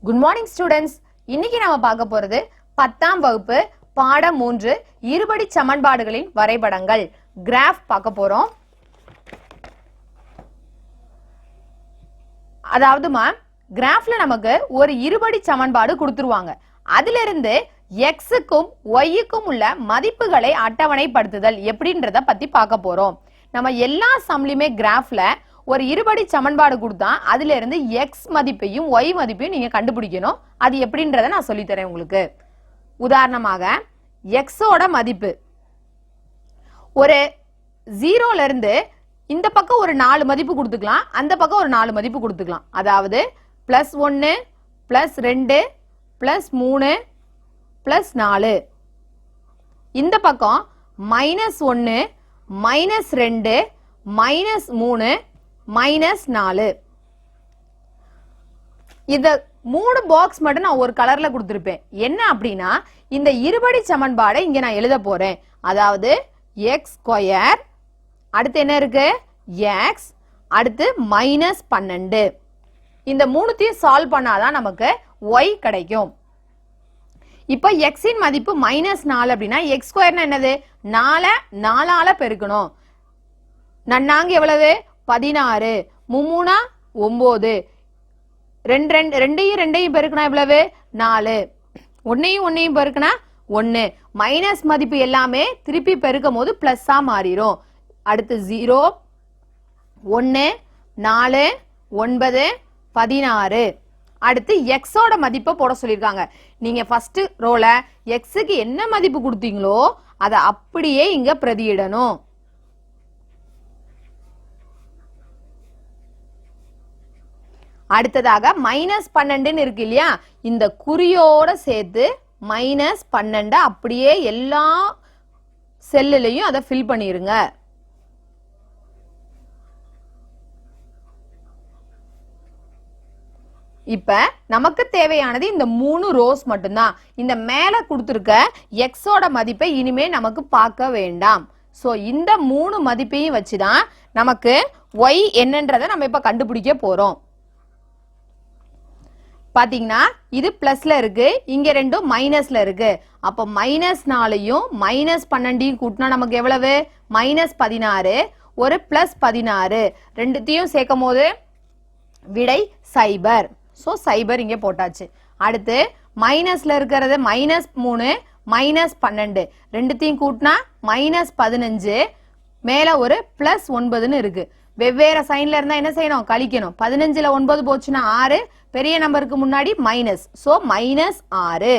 Good morning students. இன்னைக்கு நாம பார்க்க போறது 10ஆம் வகுப்பு பாடம் 3 இருபடி சமன்பாடுகளின் வரைபடங்கள் கிராஃப் பார்க்க போறோம். அதாவதுமா கிராஃப்ல நமக்கு ஒரு இருபடி சமன்பாடு கொடுத்துருவாங்க. அதிலிருந்து xக்கும் yக்கும் உள்ள மதிப்புகளை அட்டவணைப்படுத்துதல் எப்படின்றத பத்தி பார்க்க போறோம். நம்ம எல்லா சம்லயுமே கிராஃப்ல ஒரு இருபடி சமன்பாடு கொடுத்தா அதுல இருந்து x மதிப்பையும் y மதிப்பையும் நீங்க கண்டுபிடிக்கணும். அது எப்படின்றத நான் சொல்லி தரேன் உங்களுக்கு. உதாரணமாக x ஓட மதிப்பு ஒரு 0ல இருந்து இந்த பக்கம் ஒரு 4 மதிப்பு கொடுத்துக்கலாம், அந்த பக்கம் ஒரு 4 மதிப்பு கொடுத்துக்கலாம். அதாவது +1 +2 +3 +4. இந்த பக்கம் -1 -2 -3 -4. இந்த 3 பாக்ஸ் மட்டும் நான் ஒரு கலர்ல கொடுத்திருப்பேன். என்ன அப்படின்னா இந்த இருபடி சமன்பாடை இங்க நான் எழுத போறேன். அதாவது x², அடுத்து என்ன இருக்கு x, அடுத்து -12. இந்த மூணுத்தையும் சால்வ் பண்ணாதான் நமக்கு y கிடைக்கும். இப்போ x இன் மதிப்பு -4 அப்படின்னா x² என்னது 4ஆல பெருக்கணும். நன்னாங்க எவ்வளவு 16, 3 9, 2 பெருக்கினா எவ்வளவு 4, 1 பெருக்கினா 1. மைனஸ் மதிப்பு எல்லாமே திருப்பி பெருக்கும் போது பிளஸ்ஸா மாறிடும். அடுத்து 0 1 4 9 16. அடுத்து x ஓட மதிப்பை போட சொல்லிருக்காங்க. நீங்க ஃபர்ஸ்ட் ரோல x க்கு என்ன மதிப்பு கொடுத்தீங்களோ அதை அப்படியே இங்க பிரதியிடணும். அடுத்ததாக -12 இருக்கு இல்லையா, இந்த குறியோட சேர்த்து -12 அப்படியே எல்லா செல்லுலயும் அதை ஃபில் பண்ணிருங்க. இப்ப நமக்கு தேவையானது இந்த 3 ரோஸ் மட்டும்தான். இந்த மேல கொடுத்திருக்க x ஓட மதிப்பை இனிமே நமக்கு பார்க்க வேண்டாம். சோ இந்த 3 மதிப்பையும் வச்சுதான் நமக்கு y என்னன்றதை நம்ம இப்ப கண்டுபிடிக்க போறோம். பாத்தீங்கன்னா இது பிளஸ்ல இருக்கு, இங்க ரெண்டும் மைனஸ்ல இருக்கு. அப்ப -4யும் -12யும் கூட்டினா நமக்கு எவ்வளவு -16, ஒரு +16. ரெண்டுத்தையும் சேர்க்கும் போது விடை 0. சோ 0 இங்க போட்டாச்சு. அடுத்து மைனஸ்ல இருக்கிறது -3 -12, ரெண்டுத்தையும் கூட்டினா -15, மேல ஒரு +9 இருக்கு. வெவ்வேறு சைன்ல இருந்தா என்ன செய்யணும், கழிக்கணும். 15ல 9 போச்சுன்னா 6, பெரிய நம்பருக்கு முன்னாடி மைனஸ், சோ -6.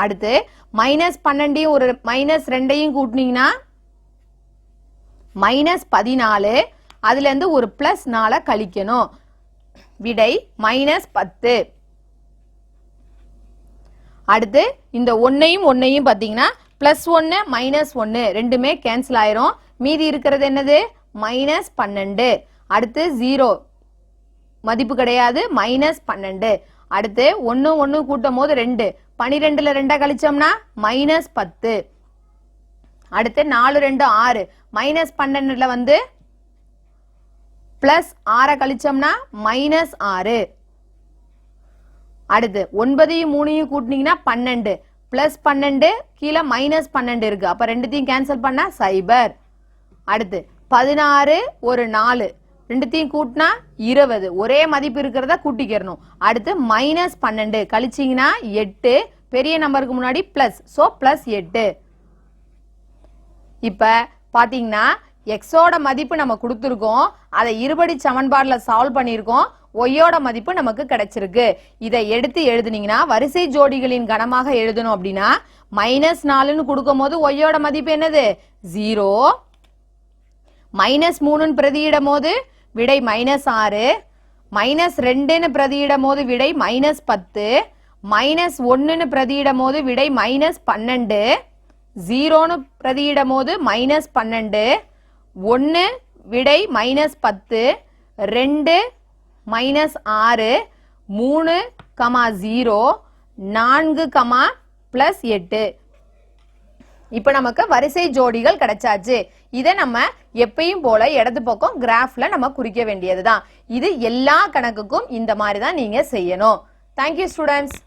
அடுத்து -12யும் ஒரு -2யும் கூட்டினீங்கன்னா -14, அதுல இருந்து ஒரு +4 கழிக்கணும். விடை -10. அடுத்து இந்த 1யும் பாத்தீங்கன்னா +1 -1 ரெண்டுமே கேன்சல் ஆயிரும். மீதி இருக்கிறது என்னது -12. அடுத்து 0 மதிப்பு கிடையாது, -12. அடுத்து 1 கூட்டும் போது 2, 12ல 2 கழிச்சோம்னா -10. அடுத்து 4 2 6, -12ல வந்து +6 கழிச்சோம்னா -6. அடுத்து 9யும் 3யும் கூட்டினீங்கன்னா 12, +12 கீழே -12 இருக்கு. அப்ப ரெண்டுத்தையும் கேன்சல் பண்ணா 0. அடுத்து 16 ஒரு 4, ரெண்டுத்தையும் கூட்டினா 20, ஒரே மதிப்பு இருக்கிறத கூட்டிக்கிறணும். அடுத்து -12 கழிச்சீங்கன்னா 8, பெரிய நம்பருக்கு முன்னாடி பிளஸ், சோ +8. இப்ப பாத்தீங்கன்னா x ஓட மதிப்பு நம்ம கொடுத்திருக்கோம், அதை இருபடி சமன்பாடுல சால்வ் பண்ணிருக்கோம். y ஓட மதிப்பு நமக்கு கிடைச்சிருக்கு. இதை எடுத்து எழுதுனீங்கன்னா வரிசை ஜோடிகளின் கணமாக எழுதணும். அப்படின்னா -4ன்னு கொடுக்கும் போது y ஓட மதிப்பு என்னது 0, -3ன்னு பிரதியிடும் போது விடை -6, -2ன்னு பிரதியிடும் போது விடை -10, -1ன்னு பிரதியிடும் போது விடை -12, 0ன்னு பிரதியிடும் போது -12, 1 விடை -10, 2 -6, 3, 0, 4, +8. இப்ப நமக்கு வரிசை ஜோடிகள் கிடைச்சாச்சு. இதை நம்ம எப்பயும் போல இடது பக்கம் கிராஃப்ல நம்ம குறிக்க வேண்டியதுதான். இது எல்லா கணக்குக்கும் இந்த மாதிரி தான் நீங்க செய்யணும். Thank you students.